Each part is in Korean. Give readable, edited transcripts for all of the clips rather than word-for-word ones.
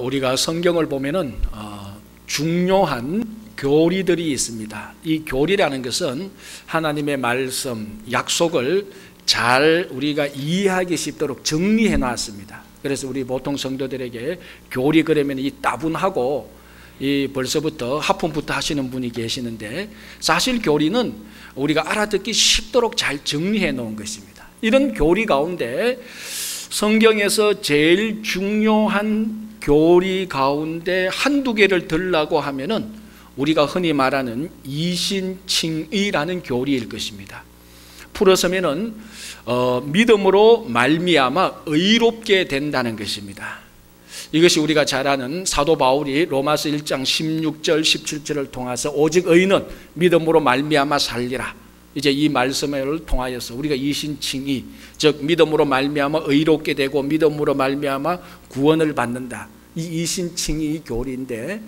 우리가 성경을 보면은 중요한 교리들이 있습니다. 이 교리라는 것은 하나님의 말씀, 약속을 잘 우리가 이해하기 쉽도록 정리해 놨습니다. 그래서 우리 보통 성도들에게 교리 그러면 이 따분하고 이 벌써부터 하품부터 하시는 분이 계시는데, 사실 교리는 우리가 알아듣기 쉽도록 잘 정리해 놓은 것입니다. 이런 교리 가운데 성경에서 제일 중요한 교리 가운데 한두 개를 들라고 하면은 우리가 흔히 말하는 이신칭의라는 교리일 것입니다. 풀어서면은 믿음으로 말미암아 의롭게 된다는 것입니다. 이것이 우리가 잘 아는 사도 바울이 로마서 1장 16절 17절을 통해서 오직 의인은 믿음으로 말미암아 살리라, 이제 이 말씀을 통하여서 우리가 이신칭의, 즉 믿음으로 말미암아 의롭게 되고 믿음으로 말미암아 구원을 받는다, 이 이신칭의 교리인데,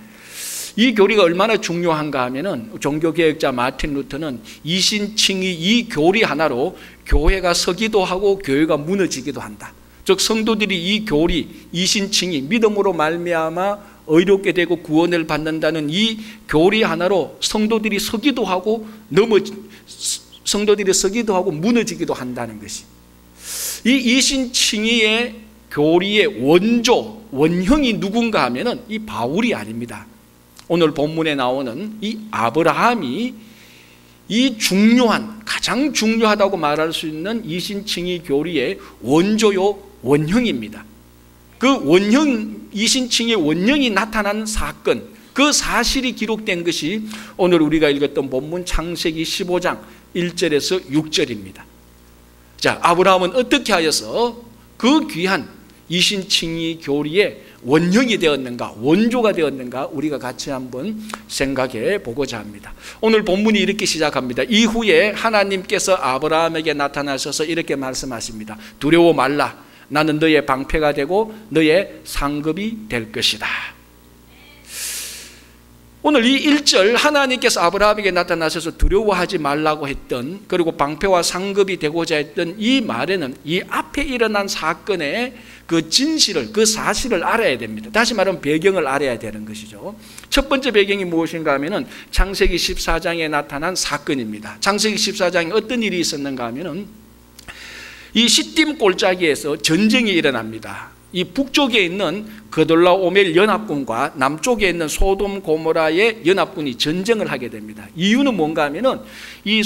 이 교리가 얼마나 중요한가 하면은 종교개혁자 마틴 루터는 이신칭의 이 교리 하나로 교회가 서기도 하고 교회가 무너지기도 한다. 즉 성도들이 이 교리 이신칭의 믿음으로 말미암아 의롭게 되고 구원을 받는다는 이 교리 하나로 성도들이 서기도 하고 무너지기도 한다는 것이, 이 이신칭의의 교리의 원형이 누군가 하면은 이 바울이 아닙니다. 오늘 본문에 나오는 이 아브라함이 이 가장 중요하다고 말할 수 있는 이신칭의 교리의 원형입니다. 그 이신칭의 원형이 나타난 사건, 그 사실이 기록된 것이 오늘 우리가 읽었던 본문 창세기 15장 1절에서 6절입니다. 자, 아브라함은 어떻게 하여서 그 귀한 이신칭의 교리의 원형이 되었는가, 원조가 되었는가, 우리가 같이 한번 생각해 보고자 합니다. 오늘 본문이 이렇게 시작합니다. 이후에 하나님께서 아브라함에게 나타나셔서 이렇게 말씀하십니다. 두려워 말라. 나는 너의 방패가 되고 너의 상급이 될 것이다. 오늘 이 1절 하나님께서 아브라함에게 나타나셔서 두려워하지 말라고 했던, 그리고 방패와 상급이 되고자 했던 이 말에는 이 앞에 일어난 사건의 그 진실을, 그 사실을 알아야 됩니다. 다시 말하면 배경을 알아야 되는 것이죠. 첫 번째 배경이 무엇인가 하면은 창세기 14장에 나타난 사건입니다. 창세기 14장에 어떤 일이 있었는가 하면은 이 시딤 골짜기에서 전쟁이 일어납니다. 이 북쪽에 있는 그돌라오멜 연합군과 남쪽에 있는 소돔 고모라의 연합군이 전쟁을 하게 됩니다. 이유는 뭔가 하면은 이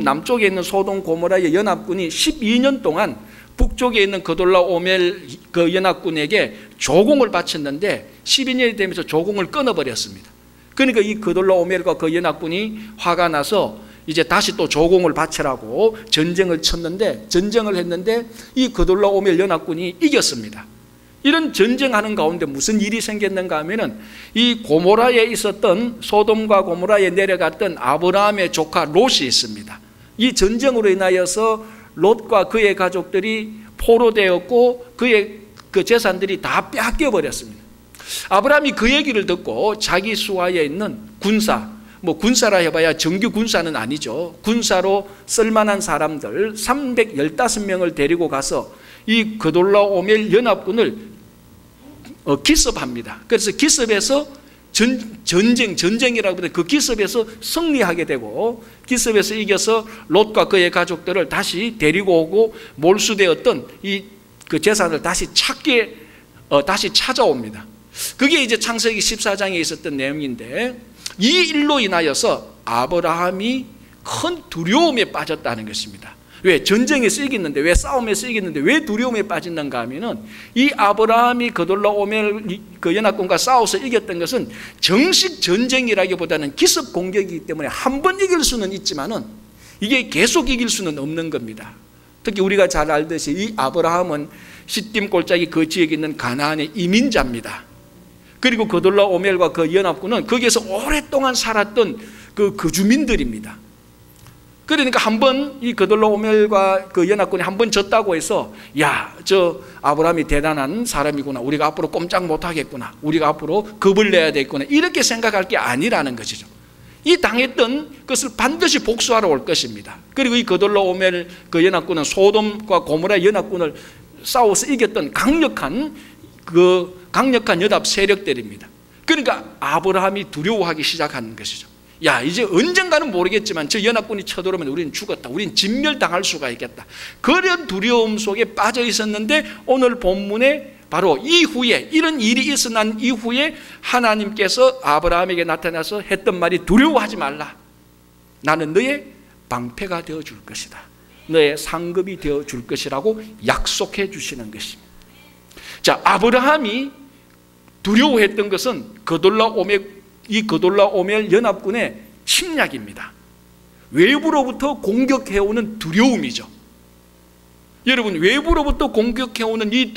남쪽에 있는 소돔 고모라의 연합군이 12년 동안 북쪽에 있는 그돌라오멜 그 연합군에게 조공을 바쳤는데 12년이 되면서 조공을 끊어버렸습니다. 그러니까 이 그돌라오멜과 그 연합군이 화가 나서 이제 다시 또 조공을 바치라고 전쟁을 했는데 이 그돌라오멜 연합군이 이겼습니다. 이런 전쟁하는 가운데 무슨 일이 생겼는가 하면은 이 고모라에 있었던, 소돔과 고모라에 내려갔던 아브라함의 조카 롯이 있습니다. 이 전쟁으로 인하여서 롯과 그의 가족들이 포로되었고 그의 그 재산들이 다 빼앗겨 버렸습니다. 아브라함이 그 얘기를 듣고 자기 수하에 있는 군사라 해봐야 정규 군사는 아니죠. 군사로 쓸만한 사람들 315명을 데리고 가서 이 그돌라오멜 연합군을 기습합니다. 그래서 기습에서 전쟁이라고 하는데 그 기습에서 승리하게 되고, 기습에서 이겨서 롯과 그의 가족들을 다시 데리고 오고 몰수되었던 그 재산을 다시 찾아옵니다. 그게 이제 창세기 14장에 있었던 내용인데, 이 일로 인하여서 아브라함이 큰 두려움에 빠졌다는 것입니다. 왜? 전쟁에서 이겼는데, 왜 싸움에서 이겼는데 왜 두려움에 빠졌는가 하면은 이 아브라함이 그돌라오멜 그 연합군과 싸워서 이겼던 것은 정식 전쟁이라기보다는 기습 공격이기 때문에 한 번 이길 수는 있지만은 이게 계속 이길 수는 없는 겁니다. 특히 우리가 잘 알듯이 이 아브라함은 시딤 골짜기 그 지역에 있는 가나안의 이민자입니다. 그리고 그돌라오멜과 그 연합군은 거기에서 오랫동안 살았던 그 주민들입니다. 그러니까 한번 이 그돌라오멜과 그 연합군이 한번 졌다고 해서, 야, 저 아브라함이 대단한 사람이구나, 우리가 앞으로 꼼짝 못하겠구나, 우리가 앞으로 겁을 내야 되겠구나, 이렇게 생각할 게 아니라는 것이죠. 이 당했던 것을 반드시 복수하러 올 것입니다. 그리고 이 그돌라오멜 그 연합군은 소돔과 고모라 연합군을 싸워서 이겼던 강력한 그 강력한 연합 세력들입니다. 그러니까 아브라함이 두려워하기 시작하는 것이죠. 야, 이제 언젠가는 모르겠지만 저 연합군이 쳐들어오면 우리는 죽었다, 우리는 진멸당할 수가 있겠다, 그런 두려움 속에 빠져 있었는데 오늘 본문에 바로 이후에, 이런 일이 일어난 이후에 하나님께서 아브라함에게 나타나서 했던 말이 두려워하지 말라, 나는 너의 방패가 되어줄 것이다, 너의 상급이 되어줄 것이라고 약속해 주시는 것입니다. 자, 아브라함이 두려워했던 것은 그돌라오멜 연합군의 침략입니다. 외부로부터 공격해오는 두려움이죠. 여러분, 외부로부터 공격해오는 이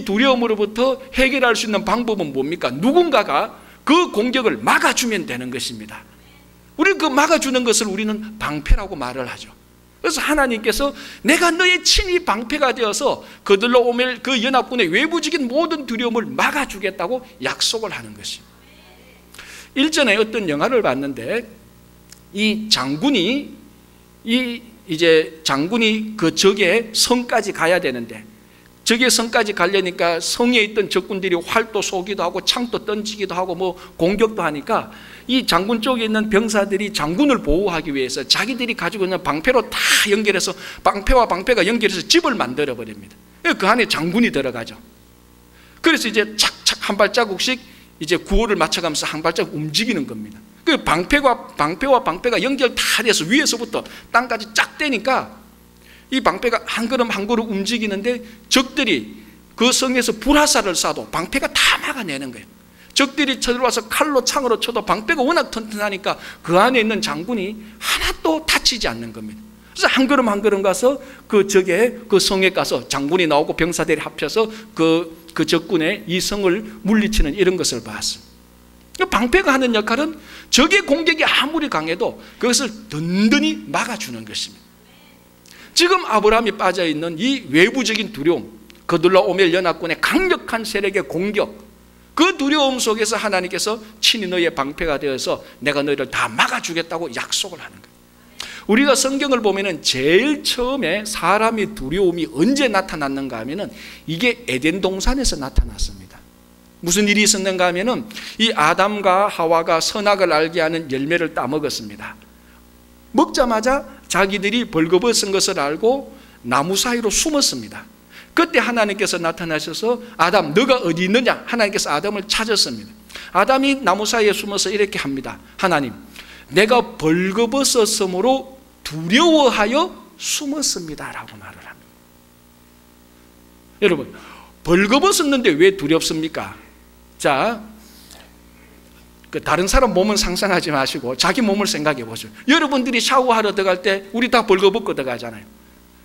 두려움으로부터 해결할 수 있는 방법은 뭡니까? 누군가가 그 공격을 막아주면 되는 것입니다. 우리 그 막아주는 것을 우리는 방패라고 말을 하죠. 그래서 하나님께서 내가 너의 친히 방패가 되어서 그들로오멜 그 연합군의 외부적인 모든 두려움을 막아주겠다고 약속을 하는 것입니다. 일전에 어떤 영화를 봤는데 이 장군이 그 적의 성까지 가야 되는데, 적의 성까지 가려니까 성에 있던 적군들이 활도 쏘기도 하고 창도 던지기도 하고 뭐 공격도 하니까 이 장군 쪽에 있는 병사들이 장군을 보호하기 위해서 자기들이 가지고 있는 방패로 다 연결해서 방패와 방패가 연결해서 집을 만들어 버립니다. 그 안에 장군이 들어가죠. 그래서 이제 착착 한 발자국씩 이제 구호를 맞춰가면서 한 발자국 움직이는 겁니다. 그 방패와 방패가 연결 다 돼서 위에서부터 땅까지 쫙 떼니까 이 방패가 한 걸음 한 걸음 움직이는데 적들이 그 성에서 불화살을 쏴도 방패가 다 막아내는 거예요. 적들이 쳐들어와서 칼로 창으로 쳐도 방패가 워낙 튼튼하니까 그 안에 있는 장군이 하나도 다치지 않는 겁니다. 그래서 한 걸음 한 걸음 가서 그 적의 그 성에 가서 장군이 나오고 병사들이 합쳐서 그 적군의 이 성을 물리치는 이런 것을 봤습니다. 방패가 하는 역할은 적의 공격이 아무리 강해도 그것을 든든히 막아주는 것입니다. 지금 아브라함이 빠져있는 이 외부적인 두려움, 그돌라오멜 연합군의 강력한 세력의 공격, 그 두려움 속에서 하나님께서 친히 너의 방패가 되어서 내가 너희를 다 막아주겠다고 약속을 하는 거예요. 우리가 성경을 보면은 제일 처음에 사람의 두려움이 언제 나타났는가 하면은 이게 에덴 동산에서 나타났습니다. 무슨 일이 있었는가 하면은 이 아담과 하와가 선악을 알게 하는 열매를 따먹었습니다. 먹자마자 자기들이 벌거벗은 것을 알고 나무 사이로 숨었습니다. 그때 하나님께서 나타나셔서 아담 너가 어디 있느냐, 하나님께서 아담을 찾았습니다. 아담이 나무 사이에 숨어서 이렇게 합니다. 하나님, 내가 벌거벗었으므로 두려워하여 숨었습니다 라고 말을 합니다. 여러분, 벌거벗었는데 왜 두렵습니까? 자, 다른 사람 몸은 상상하지 마시고 자기 몸을 생각해 보세요. 여러분들이 샤워하러 들어갈 때 우리 다 벌거벗고 들어가잖아요.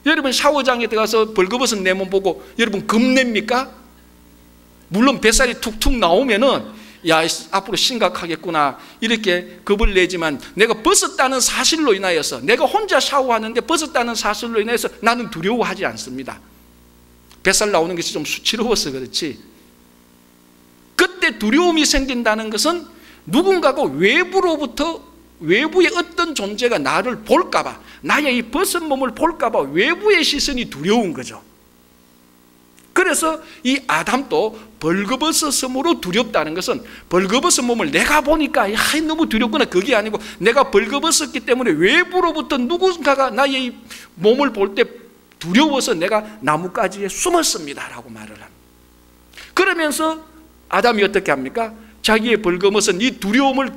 여러분 샤워장에 들어가서 벌거벗은 내 몸 보고 여러분 겁냅니까? 물론 뱃살이 툭툭 나오면은 야, 앞으로 심각하겠구나 이렇게 겁을 내지만, 내가 벗었다는 사실로 인하여서, 내가 혼자 샤워하는데 벗었다는 사실로 인해서 나는 두려워하지 않습니다. 뱃살 나오는 것이 좀 수치로워서 그렇지. 그때 두려움이 생긴다는 것은 누군가가 외부의 어떤 존재가 나를 볼까봐, 나의 이 벗은 몸을 볼까봐 외부의 시선이 두려운 거죠. 그래서 이 아담도 벌거벗었으므로 두렵다는 것은 벌거벗은 몸을 내가 보니까 야, 너무 두렵구나, 그게 아니고 내가 벌거벗었기 때문에 외부로부터 누군가가 나의 이 몸을 볼 때 두려워서 내가 나뭇가지에 숨었습니다 라고 말을 합니다. 그러면서 아담이 어떻게 합니까? 자기의 벌거벗은 이 두려움을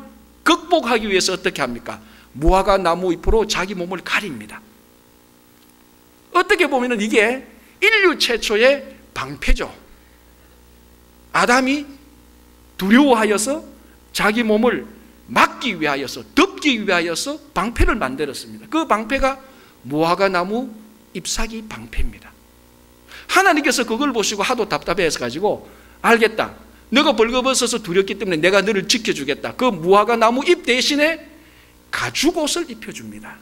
극복하기 위해서 어떻게 합니까? 무화과 나무 잎으로 자기 몸을 가립니다. 어떻게 보면 이게 인류 최초의 방패죠. 아담이 두려워하여서 자기 몸을 막기 위하여서, 덮기 위하여서 방패를 만들었습니다. 그 방패가 무화과 나무 잎사귀 방패입니다. 하나님께서 그걸 보시고 하도 답답해서 가지고, 알겠다, 너가 벌거벗어서 두렵기 때문에 내가 너를 지켜주겠다. 그 무화과 나무 잎 대신에 가죽옷을 입혀줍니다.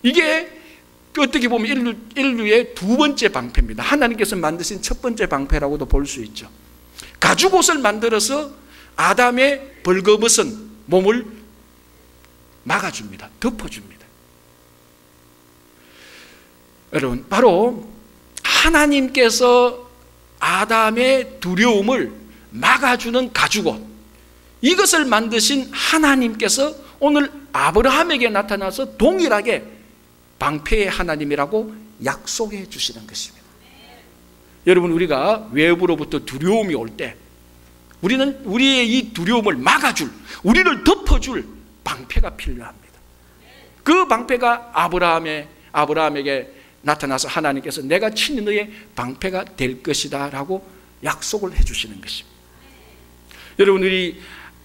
이게 어떻게 보면 인류의 두 번째 방패입니다. 하나님께서 만드신 첫 번째 방패라고도 볼 수 있죠. 가죽옷을 만들어서 아담의 벌거벗은 몸을 막아줍니다. 덮어줍니다. 여러분, 바로 하나님께서 아담의 두려움을 막아주는 가죽옷, 이것을 만드신 하나님께서 오늘 아브라함에게 나타나서 동일하게 방패의 하나님이라고 약속해 주시는 것입니다. 여러분, 우리가 외부로부터 두려움이 올 때 우리는 우리의 이 두려움을 막아줄, 우리를 덮어줄 방패가 필요합니다. 그 방패가 아브라함에게 나타나서 하나님께서 내가 친히 너의 방패가 될 것이다 라고 약속을 해주시는 것입니다. 여러분, 우리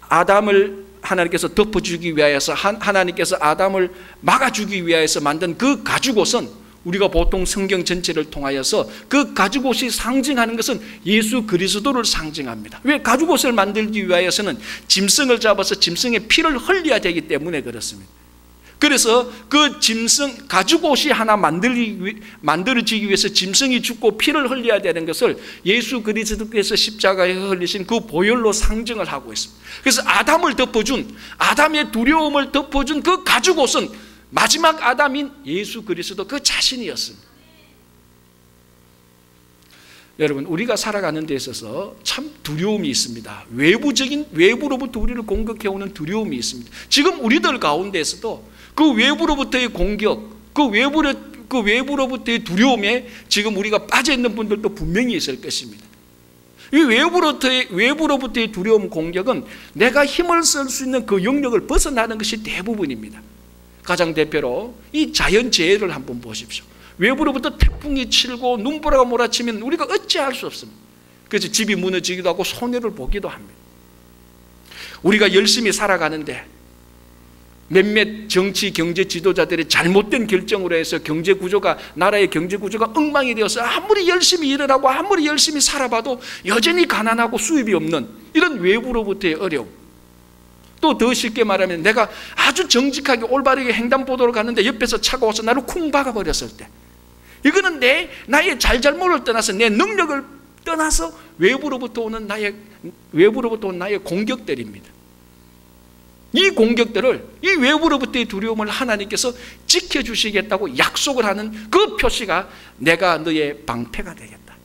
아담을 하나님께서 덮어주기 위하여서, 하나님께서 아담을 막아주기 위하여서 만든 그 가죽옷은, 우리가 보통 성경 전체를 통하여서 그 가죽옷이 상징하는 것은 예수 그리스도를 상징합니다. 왜? 가죽옷을 만들기 위하여서는 짐승을 잡아서 짐승의 피를 흘려야 되기 때문에 그렇습니다. 그래서 그 짐승, 가죽옷이 하나 만들어지기 위해서 짐승이 죽고 피를 흘려야 되는 것을 예수 그리스도께서 십자가에 흘리신 그 보혈로 상징을 하고 있습니다. 그래서 아담을 덮어준, 아담의 두려움을 덮어준 그 가죽옷은 마지막 아담인 예수 그리스도 그 자신이었습니다. 여러분, 우리가 살아가는 데 있어서 참 두려움이 있습니다. 외부로부터 우리를 공격해오는 두려움이 있습니다. 지금 우리들 가운데에서도 그 외부로부터의 공격, 그 외부로부터의 두려움에 지금 우리가 빠져있는 분들도 분명히 있을 것입니다. 이 외부로부터의 두려움 공격은 내가 힘을 쓸 수 있는 그 영역을 벗어나는 것이 대부분입니다. 가장 대표로 이 자연재해를 한번 보십시오. 외부로부터 태풍이 치고 눈보라가 몰아치면 우리가 어찌할 수 없습니다. 그래서 집이 무너지기도 하고 손해를 보기도 합니다. 우리가 열심히 살아가는데 몇몇 정치 경제 지도자들의 잘못된 결정으로 해서 나라의 경제 구조가 엉망이 되어서 아무리 열심히 일을 하고 아무리 열심히 살아봐도 여전히 가난하고 수입이 없는 이런 외부로부터의 어려움. 또 더 쉽게 말하면 내가 아주 정직하게 올바르게 횡단보도를 가는데 옆에서 차가 와서 나를 쿵 박아버렸을 때, 이거는 나의 잘잘못을 떠나서 내 능력을 떠나서 외부로부터 온 나의 공격들입니다. 이 공격들을, 이 외부로부터의 두려움을 하나님께서 지켜주시겠다고 약속을 하는 그 표시가 내가 너의 방패가 되겠다.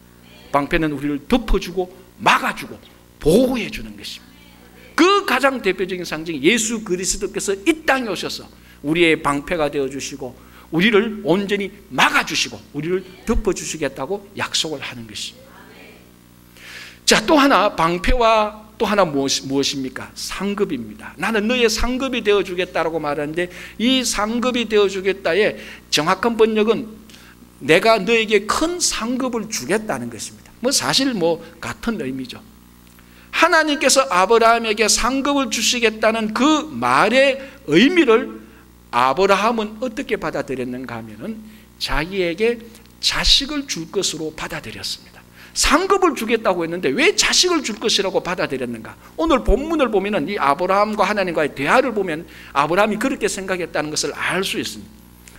방패는 우리를 덮어주고 막아주고 보호해주는 것입니다. 그 가장 대표적인 상징이 예수 그리스도께서 이 땅에 오셔서 우리의 방패가 되어주시고 우리를 온전히 막아주시고 우리를 덮어주시겠다고 약속을 하는 것입니다. 자, 또 하나, 방패와 또 하나 무엇입니까? 상급입니다. 나는 너의 상급이 되어주겠다라고 말하는데, 이 상급이 되어주겠다의 정확한 번역은 내가 너에게 큰 상급을 주겠다는 것입니다. 사실 같은 의미죠. 하나님께서 아브라함에게 상급을 주시겠다는 그 말의 의미를 아브라함은 어떻게 받아들였는가 하면은 자기에게 자식을 줄 것으로 받아들였습니다. 상급을 주겠다고 했는데 왜 자식을 줄 것이라고 받아들였는가? 오늘 본문을 보면은 이 아브라함과 하나님과의 대화를 보면 아브라함이 그렇게 생각했다는 것을 알 수 있습니다.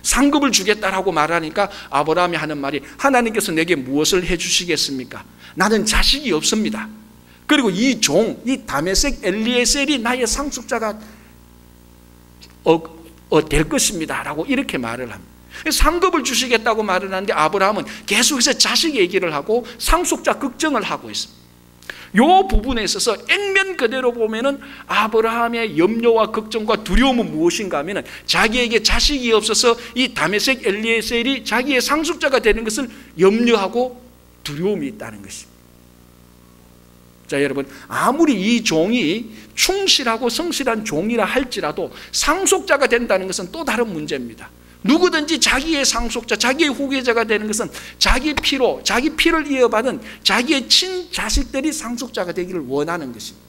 상급을 주겠다라고 말하니까 아브라함이 하는 말이, 하나님께서 내게 무엇을 해주시겠습니까? 나는 자식이 없습니다. 그리고 이 다메섹 엘리에셀이 나의 상속자가 될 것입니다 라고 이렇게 말을 합니다. 상급을 주시겠다고 말을 하는데 아브라함은 계속해서 자식 얘기를 하고 상속자 걱정을 하고 있습니다. 이 부분에 있어서 액면 그대로 보면은 아브라함의 염려와 걱정과 두려움은 무엇인가 하면은 자기에게 자식이 없어서 이 다메섹 엘리에셀이 자기의 상속자가 되는 것을 염려하고 두려움이 있다는 것입니다. 자, 여러분, 아무리 이 종이 충실하고 성실한 종이라 할지라도 상속자가 된다는 것은 또 다른 문제입니다. 누구든지 자기의 상속자, 자기의 후계자가 되는 것은 자기 피를 이어받은 자기의 친자식들이 상속자가 되기를 원하는 것입니다.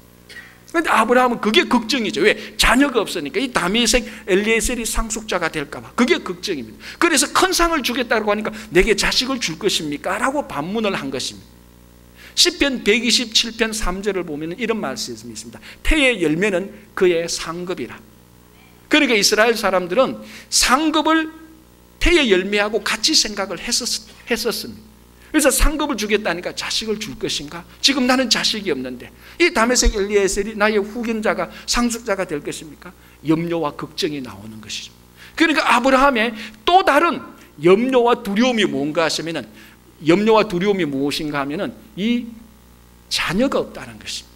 그런데 아브라함은 그게 걱정이죠. 왜? 자녀가 없으니까. 이 다메섹 엘리에셀이 상속자가 될까 봐 그게 걱정입니다. 그래서 큰 상을 주겠다고 하니까 내게 자식을 줄 것입니까? 라고 반문을 한 것입니다. 시편 127편 3절을 보면 이런 말씀이 있습니다. 태의 열매는 그의 상급이라. 그러니까 이스라엘 사람들은 상급을 태의 열매하고 같이 생각을 했었습니다. 그래서 상급을 주겠다니까 자식을 줄 것인가? 지금 나는 자식이 없는데 이 다메섹 엘리에셀이 나의 후견자가 상속자가 될 것입니까? 염려와 걱정이 나오는 것이죠. 그러니까 아브라함의 또 다른 염려와 두려움이 뭔가 하시면은 염려와 두려움이 무엇인가 하면은 이 자녀가 없다는 것입니다.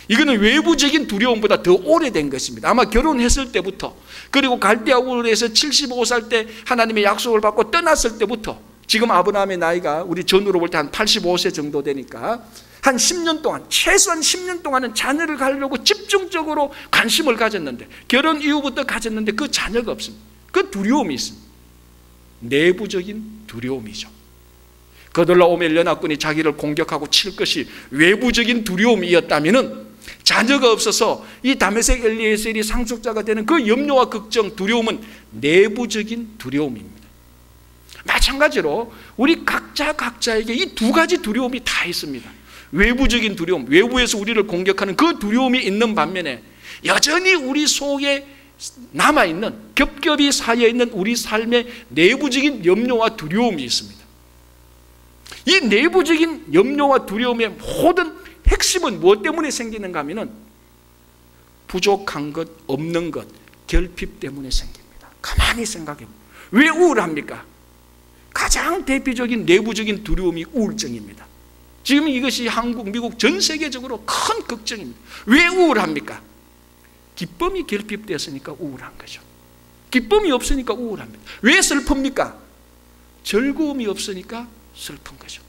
이거는 외부적인 두려움보다 더 오래된 것입니다. 아마 결혼했을 때부터, 그리고 갈대아 우르에서 75살 때 하나님의 약속을 받고 떠났을 때부터, 지금 아브라함의 나이가 우리 전후로 볼 때 한 85세 정도 되니까 한 10년 동안, 최소한 10년 동안은 자녀를 가지려고 집중적으로 관심을 가졌는데, 결혼 이후부터 가졌는데 그 자녀가 없습니다. 그 두려움이 있습니다. 내부적인 두려움이죠. 그돌라오멜 연합군이 자기를 공격하고 칠 것이 외부적인 두려움이었다면은, 자녀가 없어서 이 다메섹 엘리에셀이 상속자가 되는 그 염려와 걱정, 두려움은 내부적인 두려움입니다. 마찬가지로 우리 각자에게 이 두 가지 두려움이 다 있습니다. 외부적인 두려움, 외부에서 우리를 공격하는 그 두려움이 있는 반면에, 여전히 우리 속에 남아있는, 겹겹이 쌓여있는 우리 삶의 내부적인 염려와 두려움이 있습니다. 이 내부적인 염려와 두려움의 모든 핵심은 무엇 때문에 생기는가 하면은, 부족한 것, 없는 것, 결핍 때문에 생깁니다. 가만히 생각해보면 왜 우울합니까? 가장 대표적인 내부적인 두려움이 우울증입니다. 지금 이것이 한국, 미국, 전 세계적으로 큰 걱정입니다. 왜 우울합니까? 기쁨이 결핍되었으니까 우울한 거죠. 기쁨이 없으니까 우울합니다. 왜 슬픕니까? 즐거움이 없으니까 슬픈 거죠.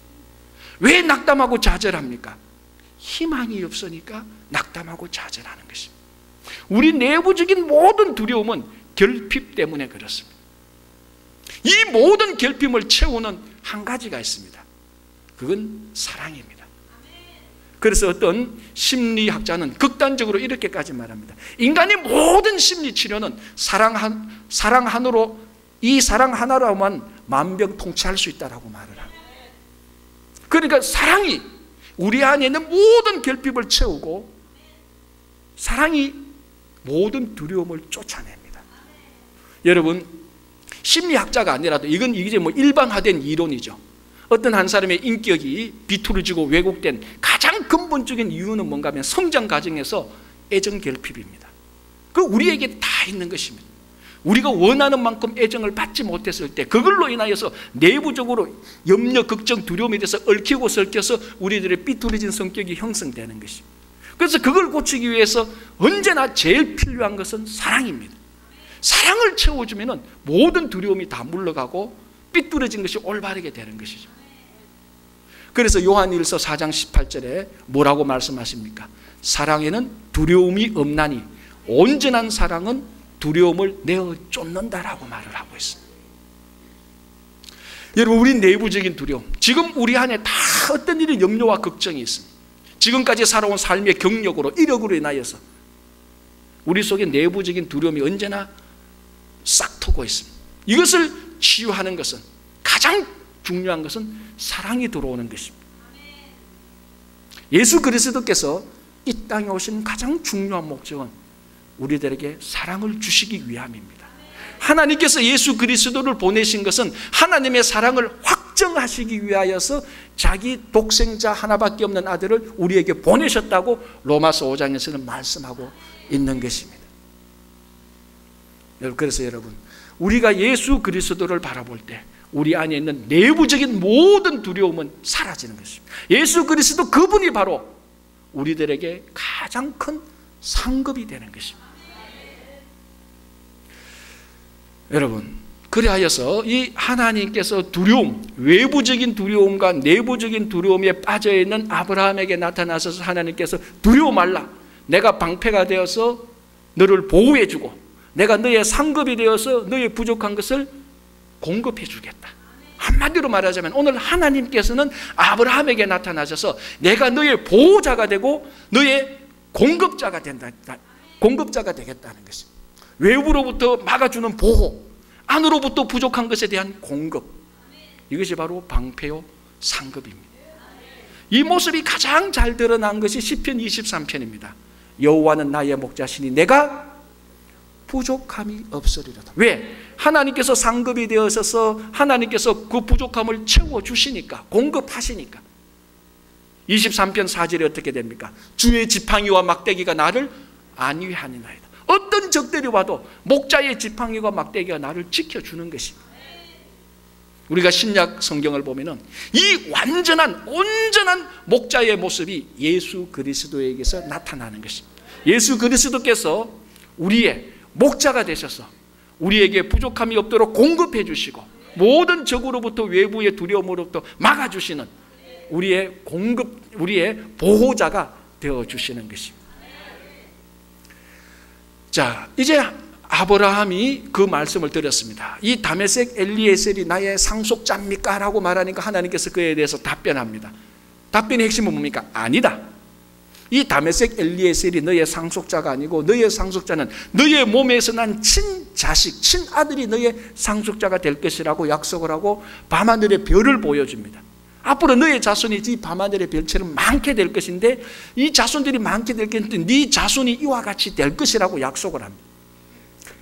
왜 낙담하고 좌절합니까? 희망이 없으니까 낙담하고 좌절하는 것입니다. 우리 내부적인 모든 두려움은 결핍 때문에 그렇습니다. 이 모든 결핍을 채우는 한 가지가 있습니다. 그건 사랑입니다. 그래서 어떤 심리학자는 극단적으로 이렇게까지 말합니다. 인간의 모든 심리 치료는 사랑 하나로, 이 사랑 하나로만 만병통치할 수 있다라고 말을 합니다. 그러니까 사랑이 우리 안에 있는 모든 결핍을 채우고, 사랑이 모든 두려움을 쫓아냅니다. 여러분, 심리학자가 아니라도 이건 이제 뭐 일반화된 이론이죠. 어떤 한 사람의 인격이 비뚤어지고 왜곡된 가장 근본적인 이유는 뭔가 하면 성장 과정에서 애정 결핍입니다. 그 우리에게 다 있는 것입니다. 우리가 원하는 만큼 애정을 받지 못했을 때 그걸로 인하여서 내부적으로 염려, 걱정, 두려움에 대해서 얽히고 설켜서 우리들의 삐뚤어진 성격이 형성되는 것입니다. 그래서 그걸 고치기 위해서 언제나 제일 필요한 것은 사랑입니다. 사랑을 채워주면 모든 두려움이 다 물러가고 삐뚤어진 것이 올바르게 되는 것이죠. 그래서 요한일서 4장 18절에 뭐라고 말씀하십니까? 사랑에는 두려움이 없나니 온전한 사랑은 두려움을 내어 쫓는다라고 말을 하고 있습니다. 여러분, 우리 내부적인 두려움, 지금 우리 안에 다 어떤 일이 염려와 걱정이 있습니다. 지금까지 살아온 삶의 경력으로, 이력으로 인하여서 우리 속에 내부적인 두려움이 언제나 싹트고 있습니다. 이것을 치유하는 것은, 가장 중요한 것은 사랑이 들어오는 것입니다. 예수 그리스도께서 이 땅에 오신 가장 중요한 목적은 우리들에게 사랑을 주시기 위함입니다. 하나님께서 예수 그리스도를 보내신 것은 하나님의 사랑을 확정하시기 위하여서 자기 독생자 하나밖에 없는 아들을 우리에게 보내셨다고 로마서 5장에서는 말씀하고 있는 것입니다. 그래서 여러분, 우리가 예수 그리스도를 바라볼 때 우리 안에 있는 내부적인 모든 두려움은 사라지는 것입니다. 예수 그리스도, 그분이 바로 우리들에게 가장 큰 상급이 되는 것입니다. 여러분, 그리하여서 이 하나님께서 두려움, 외부적인 두려움과 내부적인 두려움에 빠져있는 아브라함에게 나타나셔서 하나님께서 두려워 말라, 내가 방패가 되어서 너를 보호해주고 내가 너의 상급이 되어서 너의 부족한 것을 공급해 주겠다. 한마디로 말하자면 오늘 하나님께서는 아브라함에게 나타나셔서 내가 너의 보호자가 되고 너의 공급자가 된다, 공급자가 되겠다는 것입니다. 외부로부터 막아주는 보호, 안으로부터 부족한 것에 대한 공급, 이것이 바로 방패요 상급입니다. 이 모습이 가장 잘 드러난 것이 시편 23편입니다. 여호와는 나의 목자시니 내가 부족함이 없으리로다. 왜? 하나님께서 상급이 되어서 하나님께서 그 부족함을 채워주시니까, 공급하시니까. 23편 4절에 어떻게 됩니까? 주의 지팡이와 막대기가 나를 안위하니나이다. 어떤 적들이 와도 목자의 지팡이와 막대기가 나를 지켜주는 것입니다. 우리가 신약 성경을 보면은 이 완전한 온전한 목자의 모습이 예수 그리스도에게서 나타나는 것입니다. 예수 그리스도께서 우리의 목자가 되셔서 우리에게 부족함이 없도록 공급해 주시고 모든 적으로부터 외부의 두려움으로부터 막아주시는 우리의 보호자가 되어주시는 것입니다. 자, 이제 아브라함이 그 말씀을 드렸습니다. 이 다메섹 엘리에셀이 나의 상속자입니까? 라고 말하니까 하나님께서 그에 대해서 답변합니다. 답변의 핵심은 뭡니까? 아니다. 이 다메섹 엘리에셀이 너의 상속자가 아니고 너의 상속자는 너의 몸에서 난 친자식, 친아들이 너의 상속자가 될 것이라고 약속을 하고 밤하늘의 별을 보여줍니다. 앞으로 너의 자손이 이 밤하늘의 별처럼 많게 될 것인데 이 자손들이 많게 될 것인데 네 자손이 이와 같이 될 것이라고 약속을 합니다.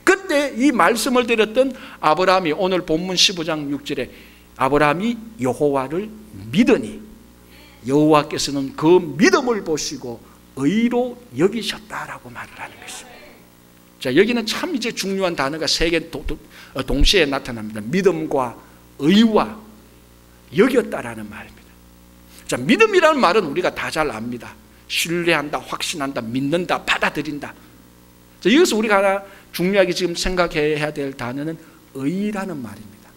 그때 이 말씀을 드렸던 아브라함이 오늘 본문 15장 6절에 아브라함이 여호와를 믿으니 여호와께서는 그 믿음을 보시고 의로 여기셨다라고 말을 하는 것입니다. 자, 여기는 참 이제 중요한 단어가 세 개 동시에 나타납니다. 믿음과 의와 여겼다라는 말입니다. 자, 믿음이라는 말은 우리가 다 잘 압니다. 신뢰한다, 확신한다, 믿는다, 받아들인다. 자, 여기서 우리가 하나 중요하게 지금 생각해야 될 단어는 의라는 말입니다.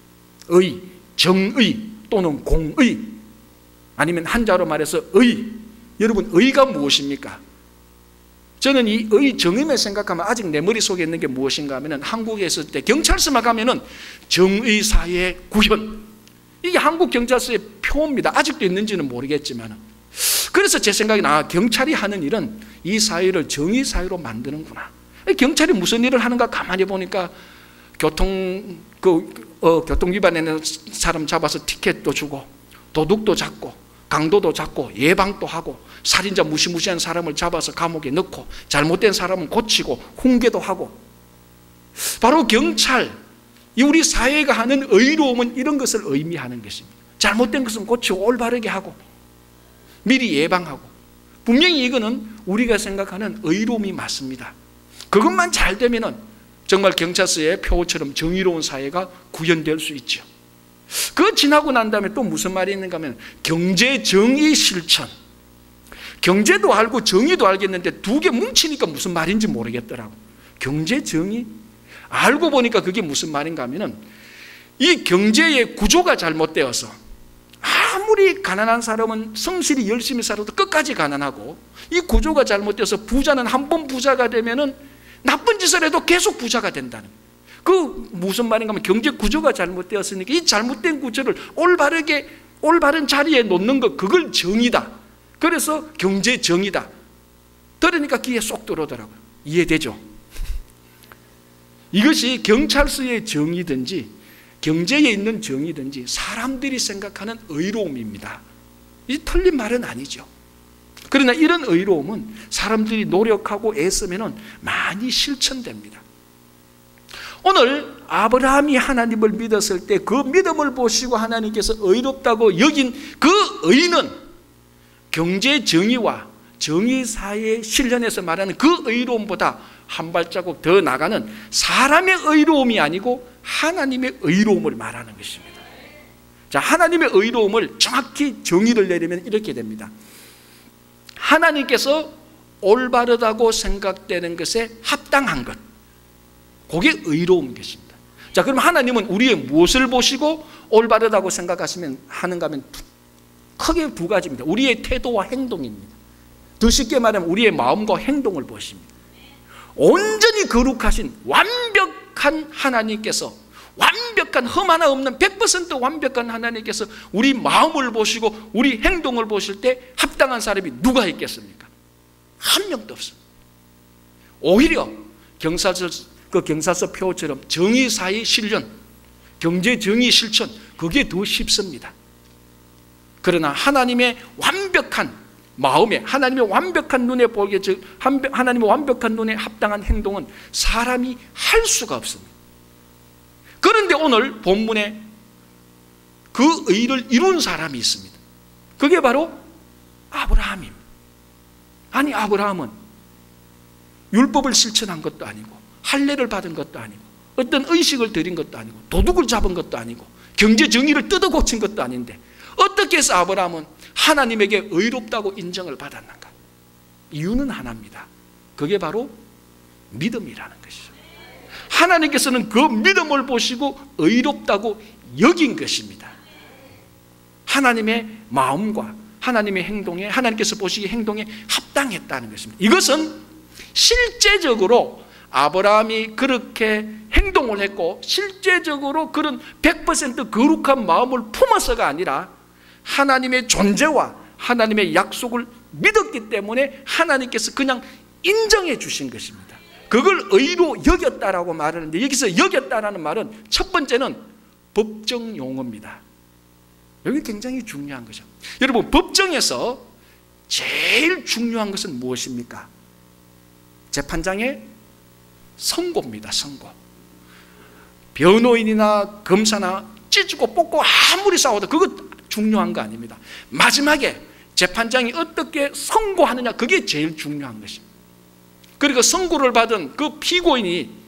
의, 정의 또는 공의, 아니면 한자로 말해서 의. 여러분, 의가 무엇입니까? 저는 이 의, 정의만 생각하면 아직 내 머릿속에 있는 게 무엇인가 하면 한국에 있을 때 경찰서만 가면은 정의사회 구현, 이게 한국 경찰서의 표입니다. 아직도 있는지는 모르겠지만. 그래서 제 생각에 경찰이 하는 일은 이 사회를 정의사회로 만드는구나. 경찰이 무슨 일을 하는가 가만히 보니까 교통 위반하는 사람 잡아서 티켓도 주고 도둑도 잡고 강도도 잡고 예방도 하고 살인자 무시무시한 사람을 잡아서 감옥에 넣고 잘못된 사람은 고치고 훈계도 하고, 바로 경찰, 이 우리 사회가 하는 의로움은 이런 것을 의미하는 것입니다. 잘못된 것은 고치고 올바르게 하고 미리 예방하고. 분명히 이거는 우리가 생각하는 의로움이 맞습니다. 그것만 잘 되면은 정말 경찰서의 표처럼 정의로운 사회가 구현될 수 있죠. 그거 지나고 난 다음에 또 무슨 말이 있는가 하면 경제, 정의, 실천. 경제도 알고 정의도 알겠는데 두 개 뭉치니까 무슨 말인지 모르겠더라고. 경제, 정의? 알고 보니까 그게 무슨 말인가 하면은 이 경제의 구조가 잘못되어서 아무리 가난한 사람은 성실히 열심히 살아도 끝까지 가난하고, 이 구조가 잘못되어서 부자는 한 번 부자가 되면은 나쁜 짓을 해도 계속 부자가 된다는, 그 무슨 말인가 하면 경제 구조가 잘못되었으니까 이 잘못된 구조를 올바른 자리에 놓는 것, 그걸 정의다. 그래서 경제 정의다. 들으니까 귀에 쏙 들어오더라고요. 이해되죠? 이것이 경찰서의 정의든지 경제에 있는 정의든지 사람들이 생각하는 의로움입니다. 이 틀린 말은 아니죠. 그러나 이런 의로움은 사람들이 노력하고 애쓰면 많이 실천됩니다. 오늘 아브라함이 하나님을 믿었을 때 그 믿음을 보시고 하나님께서 의롭다고 여긴 그 의는 경제 정의와 정의사의 실현에서 말하는 그 의로움보다 한 발자국 더 나가는 사람의 의로움이 아니고 하나님의 의로움을 말하는 것입니다. 자, 하나님의 의로움을 정확히 정의를 내리면 이렇게 됩니다. 하나님께서 올바르다고 생각되는 것에 합당한 것, 그게 의로운 것입니다. 자, 그럼 하나님은 우리의 무엇을 보시고 올바르다고 생각하시면 하는가 하면 크게 두 가지입니다. 우리의 태도와 행동입니다. 더 쉽게 말하면 우리의 마음과 행동을 보십니다. 온전히 거룩하신 완벽한 하나님께서, 완벽한 흠 하나 없는 100% 완벽한 하나님께서 우리 마음을 보시고 우리 행동을 보실 때 합당한 사람이 누가 있겠습니까? 한 명도 없습니다. 오히려 경찰서 표처럼 정의사의 실현, 경제 정의 실천, 그게 더 쉽습니다. 그러나 하나님의 완벽한 마음에, 하나님의 완벽한 눈에 보게, 즉 하나님의 완벽한 눈에 합당한 행동은 사람이 할 수가 없습니다. 그런데 오늘 본문에 그 의를 이룬 사람이 있습니다. 그게 바로 아브라함입니다. 아니, 아브라함은 율법을 실천한 것도 아니고 할례를 받은 것도 아니고 어떤 의식을 드린 것도 아니고 도둑을 잡은 것도 아니고 경제 정의를 뜯어 고친 것도 아닌데 어떻게 해서 아브라함은 하나님에게 의롭다고 인정을 받았는가? 이유는 하나입니다. 그게 바로 믿음이라는 것이죠. 하나님께서는 그 믿음을 보시고 의롭다고 여긴 것입니다. 하나님의 마음과 하나님의 행동에, 하나님께서 보시기에 행동에 합당했다는 것입니다. 이것은 실제적으로 아브라함이 그렇게 행동을 했고 실제적으로 그런 100% 거룩한 마음을 품어서가 아니라 하나님의 존재와 하나님의 약속을 믿었기 때문에 하나님께서 그냥 인정해 주신 것입니다. 그걸 의로 여겼다라고 말하는데, 여기서 여겼다라는 말은 첫 번째는 법정 용어입니다. 여기 굉장히 중요한 거죠. 여러분, 법정에서 제일 중요한 것은 무엇입니까? 재판장의 선고입니다. 선고. 변호인이나 검사나 찢고 뽑고 아무리 싸워도 그거 중요한 거 아닙니다. 마지막에 재판장이 어떻게 선고하느냐, 그게 제일 중요한 것입니다. 그리고 선고를 받은 그 피고인이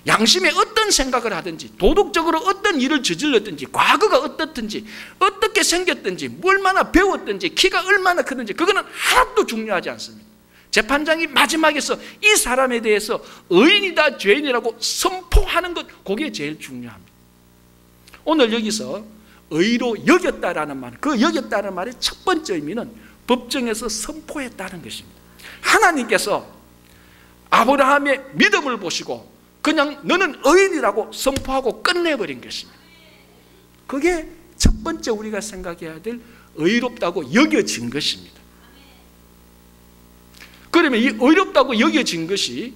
양심에 어떤 생각을 하든지, 도덕적으로 어떤 일을 저질렀든지, 과거가 어떻든지, 어떻게 생겼든지, 얼마나 배웠든지, 키가 얼마나 크든지, 그거는 하나도 중요하지 않습니다. 재판장이 마지막에서 이 사람에 대해서 의인이다 죄인이라고 선포하는 것, 그게 제일 중요합니다. 오늘 여기서 의로 여겼다라는 말, 그 여겼다는 말의 첫 번째 의미는 법정에서 선포했다는 것입니다. 하나님께서 아브라함의 믿음을 보시고 그냥 너는 의인이라고 선포하고 끝내버린 것입니다. 그게 첫 번째 우리가 생각해야 될 의롭다고 여겨진 것입니다. 그러면 이 의롭다고 여겨진 것이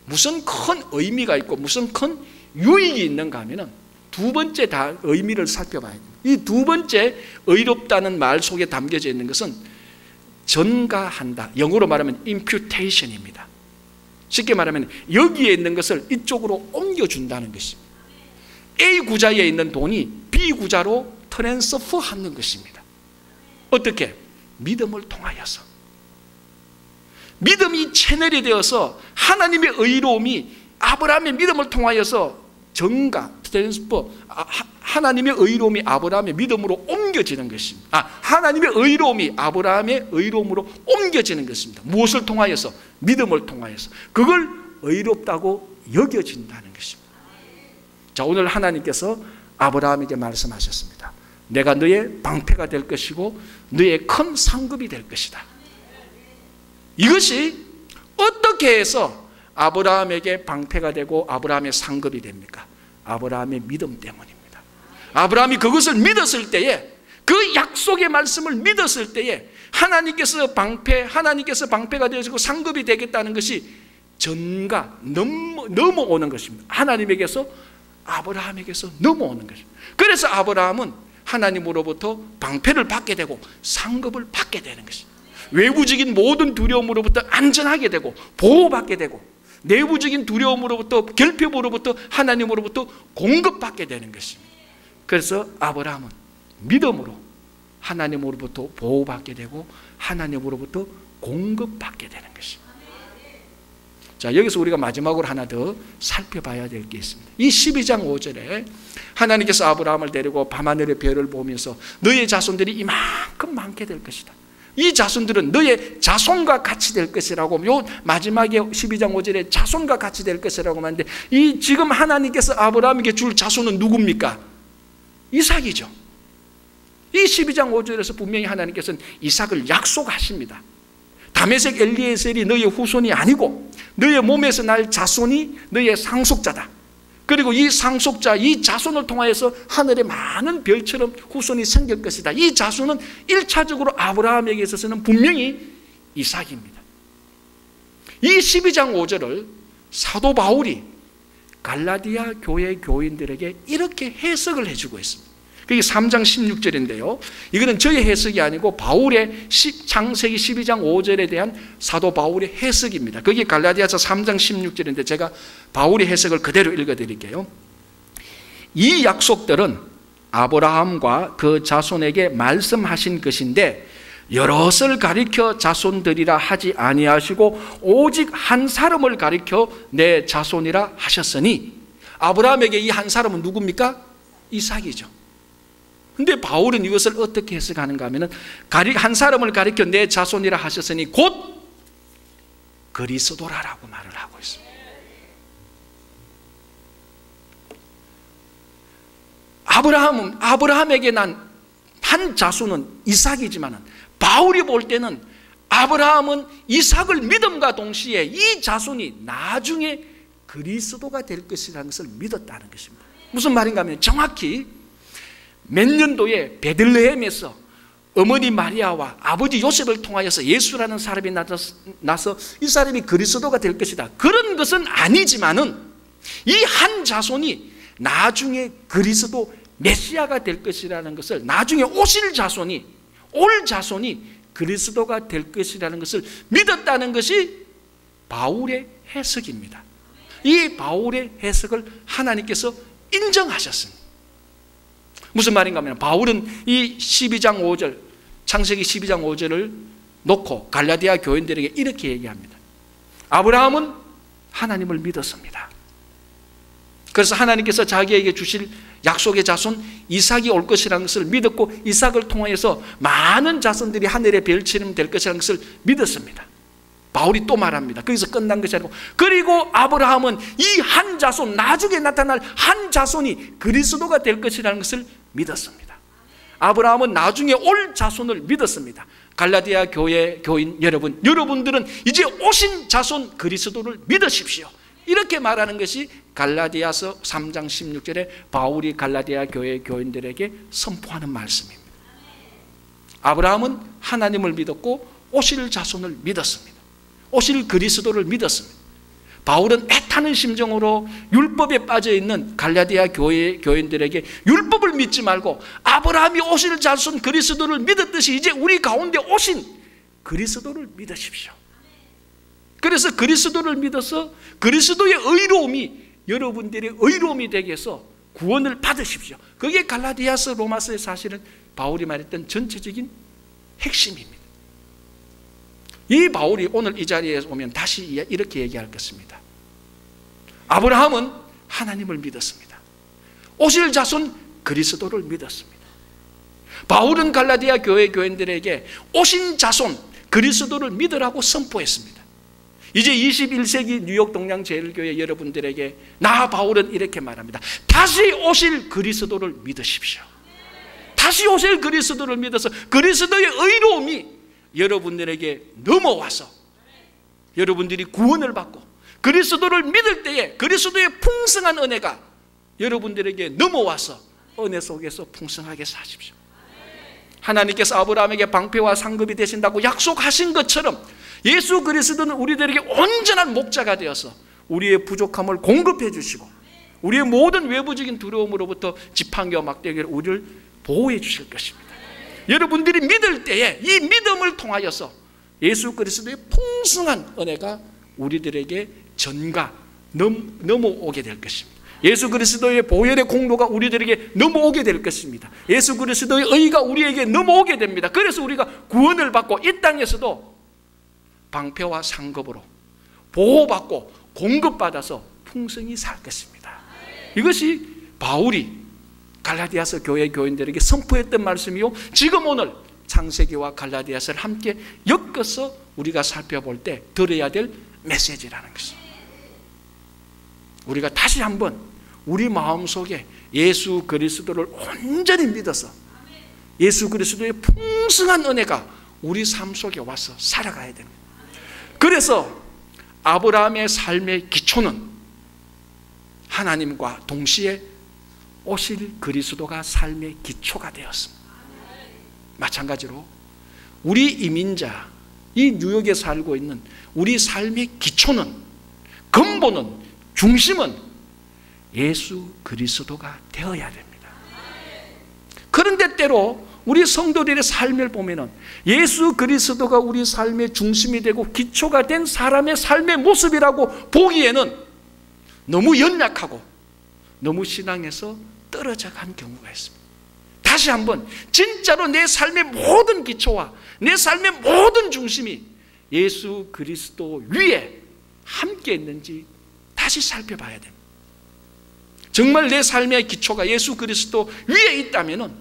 무슨 큰 의미가 있고 무슨 큰 유익이 있는가 하면은 두 번째 다 의미를 살펴봐야 됩니다. 이 두 번째 의롭다는 말 속에 담겨져 있는 것은 전가한다. 영어로 말하면 imputation입니다. 쉽게 말하면 여기에 있는 것을 이쪽으로 옮겨준다는 것입니다. A 구자에 있는 돈이 B 구자로 트랜스퍼하는 것입니다. 어떻게? 믿음을 통하여서. 믿음이 채널이 되어서 하나님의 의로움이 아브라함의 믿음을 통하여서 전가, 트랜스퍼, 하나님의 의로움이 아브라함의 믿음으로 옮겨지는 것입니다. 하나님의 의로움이 아브라함의 의로움으로 옮겨지는 것입니다. 무엇을 통하여서? 믿음을 통하여서. 그걸 의롭다고 여겨진다는 것입니다. 자, 오늘 하나님께서 아브라함에게 말씀하셨습니다. 내가 너의 방패가 될 것이고 너의 큰 상급이 될 것이다. 이것이 어떻게 해서 아브라함에게 방패가 되고 아브라함의 상급이 됩니까? 아브라함의 믿음 때문입니다. 아브라함이 그것을 믿었을 때에, 그 약속의 말씀을 믿었을 때에 하나님께서 방패가 되어지고 상급이 되겠다는 것이 전가, 넘어오는 것입니다. 하나님에게서 아브라함에게서 넘어오는 것입니다. 그래서 아브라함은 하나님으로부터 방패를 받게 되고 상급을 받게 되는 것입니다. 외부적인 모든 두려움으로부터 안전하게 되고 보호받게 되고 내부적인 두려움으로부터, 결핍으로부터 하나님으로부터 공급받게 되는 것입니다. 그래서 아브라함은 믿음으로 하나님으로부터 보호받게 되고 하나님으로부터 공급받게 되는 것입니다. 자, 여기서 우리가 마지막으로 하나 더 살펴봐야 될 게 있습니다. 이 12장 5절에 하나님께서 아브라함을 데리고 밤하늘의 별을 보면서 너의 자손들이 이만큼 많게 될 것이다. 이 자손들은 너의 자손과 같이 될 것이라고, 요 마지막에 12장 5절에 자손과 같이 될 것이라고 하는데, 이 지금 하나님께서 아브라함에게 줄 자손은 누굽니까? 이삭이죠. 이 12장 5절에서 분명히 하나님께서는 이삭을 약속하십니다. 다메섹 엘리에셀이 너의 후손이 아니고 너의 몸에서 날 자손이 너의 상속자다. 그리고 이 상속자, 이 자손을 통하여서 하늘에 많은 별처럼 후손이 생길 것이다. 이 자손은 1차적으로 아브라함에게 있어서는 분명히 이삭입니다. 이 12장 5절을 사도 바울이 갈라디아 교회 교인들에게 이렇게 해석을 해주고 있습니다. 그게 3장 16절인데요. 이거는 저의 해석이 아니고 바울의 창세기 12장 5절에 대한 사도 바울의 해석입니다. 그게 갈라디아서 3장 16절인데 제가 바울의 해석을 그대로 읽어드릴게요. 이 약속들은 아브라함과 그 자손에게 말씀하신 것인데 여럿을 가리켜 자손들이라 하지 아니하시고 오직 한 사람을 가리켜 내 자손이라 하셨으니, 아브라함에게 이 한 사람은 누굽니까? 이삭이죠. 근데 바울은 이것을 어떻게 해석하는가 하면은 한 사람을 가리켜 내 자손이라 하셨으니 곧 그리스도라라고 말을 하고 있습니다. 아브라함에게 난 한 자손은 이삭이지만 바울이 볼 때는 아브라함은 이삭을 믿음과 동시에 이 자손이 나중에 그리스도가 될 것이라는 것을 믿었다는 것입니다. 무슨 말인가 하면 정확히 몇 년도에 베들레헴에서 어머니 마리아와 아버지 요셉을 통하여서 예수라는 사람이 나서 이 사람이 그리스도가 될 것이다, 그런 것은 아니지만은 이 한 자손이 나중에 그리스도 메시아가 될 것이라는 것을, 나중에 올 자손이 그리스도가 될 것이라는 것을 믿었다는 것이 바울의 해석입니다. 이 바울의 해석을 하나님께서 인정하셨습니다. 무슨 말인가 하면 바울은 이 12장 5절, 창세기 12장 5절을 놓고 갈라디아 교인들에게 이렇게 얘기합니다. 아브라함은 하나님을 믿었습니다. 그래서 하나님께서 자기에게 주실 약속의 자손 이삭이 올 것이라는 것을 믿었고, 이삭을 통하여서 많은 자손들이 하늘의 별처럼 될 것이라는 것을 믿었습니다. 바울이 또 말합니다. 거기서 끝난 것이 아니고, 그리고 아브라함은 이 한 자손, 나중에 나타날 한 자손이 그리스도가 될 것이라는 것을 믿었습니다. 아브라함은 나중에 올 자손을 믿었습니다. 갈라디아 교회 교인 여러분, 여러분들은 이제 오신 자손 그리스도를 믿으십시오. 이렇게 말하는 것이 갈라디아서 3장 16절에 바울이 갈라디아 교회 교인들에게 선포하는 말씀입니다. 아브라함은 하나님을 믿었고 오실 자손을 믿었습니다. 오실 그리스도를 믿었습니다. 바울은 애타는 심정으로 율법에 빠져있는 갈라디아 교회 교인들에게 율법을 믿지 말고 아브라함이 오실 자손 그리스도를 믿었듯이 이제 우리 가운데 오신 그리스도를 믿으십시오. 그래서 그리스도를 믿어서 그리스도의 의로움이 여러분들의 의로움이 되게 해서 구원을 받으십시오. 그게 갈라디아서 로마서의 사실은 바울이 말했던 전체적인 핵심입니다. 이 바울이 오늘 이 자리에 오면 다시 이렇게 얘기할 것입니다. 아브라함은 하나님을 믿었습니다. 오실 자손 그리스도를 믿었습니다. 바울은 갈라디아 교회 교인들에게 오신 자손 그리스도를 믿으라고 선포했습니다. 이제 21세기 뉴욕 동양제일교회 여러분들에게 나 바울은 이렇게 말합니다. 다시 오실 그리스도를 믿으십시오. 다시 오실 그리스도를 믿어서 그리스도의 의로움이 여러분들에게 넘어와서 여러분들이 구원을 받고 그리스도를 믿을 때에 그리스도의 풍성한 은혜가 여러분들에게 넘어와서 은혜 속에서 풍성하게 사십시오. 하나님께서 아브라함에게 방패와 상급이 되신다고 약속하신 것처럼 예수 그리스도는 우리들에게 온전한 목자가 되어서 우리의 부족함을 공급해 주시고 우리의 모든 외부적인 두려움으로부터 지팡이와 막대기로 우리를 보호해 주실 것입니다. 여러분들이 믿을 때에 이 믿음을 통하여서 예수 그리스도의 풍성한 은혜가 우리들에게 전가 넘어오게 될 것입니다. 예수 그리스도의 보혈의 공로가 우리들에게 넘어오게 될 것입니다. 예수 그리스도의 의가 우리에게 넘어오게 됩니다. 그래서 우리가 구원을 받고 이 땅에서도 방패와 상급으로 보호받고 공급받아서 풍성히 살 것입니다. 이것이 바울이 갈라디아서 교회 교인들에게 선포했던 말씀이요, 지금 오늘 창세기와 갈라디아서를 함께 엮어서 우리가 살펴볼 때 들어야 될 메시지라는 것입니다. 우리가 다시 한번 우리 마음속에 예수 그리스도를 온전히 믿어서 예수 그리스도의 풍성한 은혜가 우리 삶 속에 와서 살아가야 됩니다. 그래서 아브라함의 삶의 기초는 하나님과 동시에 오실 그리스도가 삶의 기초가 되었습니다. 마찬가지로 우리 이민자, 이 뉴욕에 살고 있는 우리 삶의 기초는, 근본은, 중심은 예수 그리스도가 되어야 됩니다. 그런데 때로 우리 성도들의 삶을 보면은 예수 그리스도가 우리 삶의 중심이 되고 기초가 된 사람의 삶의 모습이라고 보기에는 너무 연약하고 너무 신앙에서 떨어져 간 경우가 있습니다. 다시 한번 진짜로 내 삶의 모든 기초와 내 삶의 모든 중심이 예수 그리스도 위에 함께 있는지 다시 살펴봐야 됩니다. 정말 내 삶의 기초가 예수 그리스도 위에 있다면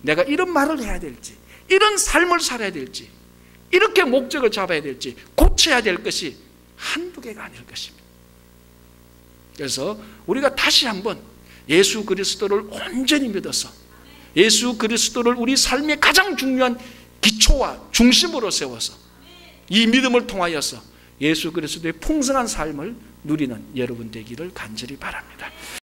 내가 이런 말을 해야 될지, 이런 삶을 살아야 될지, 이렇게 목적을 잡아야 될지, 고쳐야 될 것이 한두 개가 아닐 것입니다. 그래서 우리가 다시 한번 예수 그리스도를 온전히 믿어서 예수 그리스도를 우리 삶의 가장 중요한 기초와 중심으로 세워서 이 믿음을 통하여서 예수 그리스도의 풍성한 삶을 누리는 여러분 되기를 간절히 바랍니다.